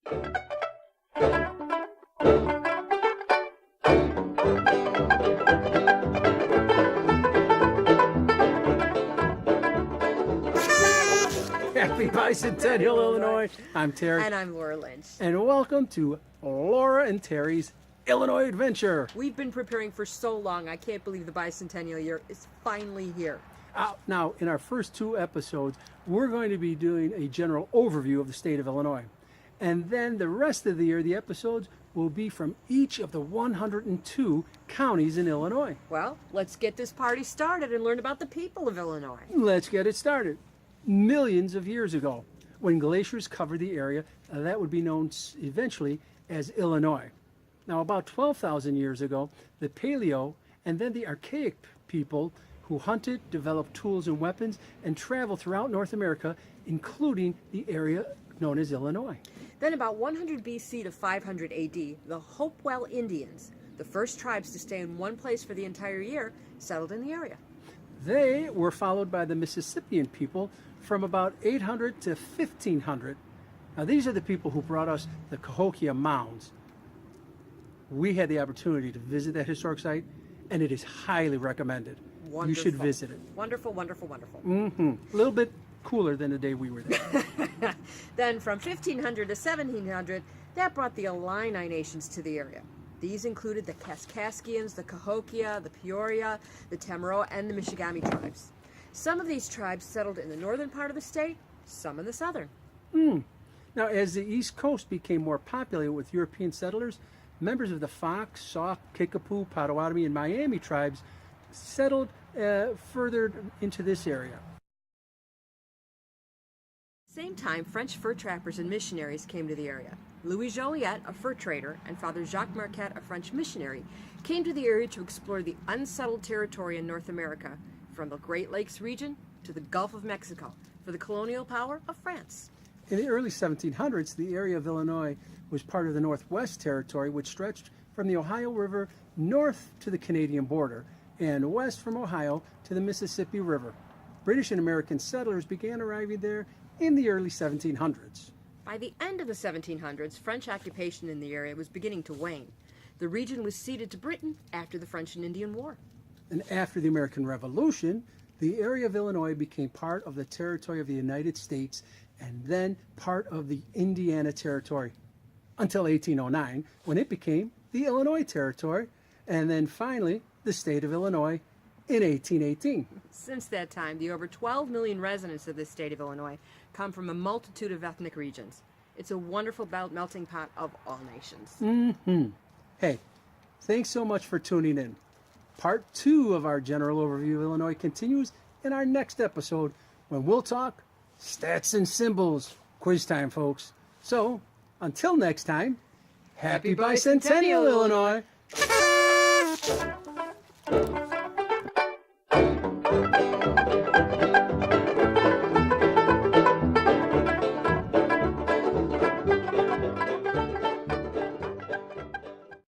Happy Bicentennial, Illinois. I'm Terry. And I'm Laura Lynch. And welcome to Laura and Terry's Illinois Adventure. We've been preparing for so long. I can't believe the bicentennial year is finally here. Now, in our first two episodes, we're going to be doing a general overview of the state of Illinois. And then the rest of the year, the episodes will be from each of the 102 counties in Illinois. Well, let's get this party started and learn about the people of Illinois. Let's get it started. Millions of years ago, when glaciers covered the area, that would be known eventually as Illinois. Now, about 12,000 years ago, the Paleo and then the Archaic people who hunted, developed tools and weapons, and traveled throughout North America, including the area known as Illinois. Then about 100 BC to 500 AD, the Hopewell Indians, the first tribes to stay in one place for the entire year, settled in the area. They were followed by the Mississippian people from about 800 to 1500. Now, these are the people who brought us the Cahokia Mounds. We had the opportunity to visit that historic site, and it is highly recommended. Wonderful. You should visit it. Wonderful, wonderful, wonderful. A little bit cooler than the day we were there. Then from 1500 to 1700, that brought the Illini nations to the area. These included the Kaskaskians, the Cahokia, the Peoria, the Tamaroa, and the Michigami tribes. Some of these tribes settled in the northern part of the state, some in the southern. Now, as the East Coast became more populated with European settlers, members of the Fox, Sauk, Kickapoo, Potawatomi, and Miami tribes settled further into this area. Same time, French fur trappers and missionaries came to the area. Louis Joliet, a fur trader, and Father Jacques Marquette, a French missionary, came to the area to explore the unsettled territory in North America, from the Great Lakes region to the Gulf of Mexico, for the colonial power of France. In the early 1700s, the area of Illinois was part of the Northwest Territory, which stretched from the Ohio River north to the Canadian border and west from Ohio to the Mississippi River. British and American settlers began arriving there in the early 1700s. By the end of the 1700s, French occupation in the area was beginning to wane. The region was ceded to Britain after the French and Indian War. And after the American Revolution, the area of Illinois became part of the territory of the United States and then part of the Indiana Territory until 1809, when it became the Illinois Territory, and then finally the state of Illinois in 1818. Since that time, the over 12 million residents of the state of Illinois come from a multitude of ethnic regions. It's a wonderful melting pot of all nations. Hey, thanks so much for tuning in. Part 2 of our general overview of Illinois continues in our next episode, when we'll talk stats and symbols. Quiz time, folks. So, until next time, happy Bicentennial, Illinois!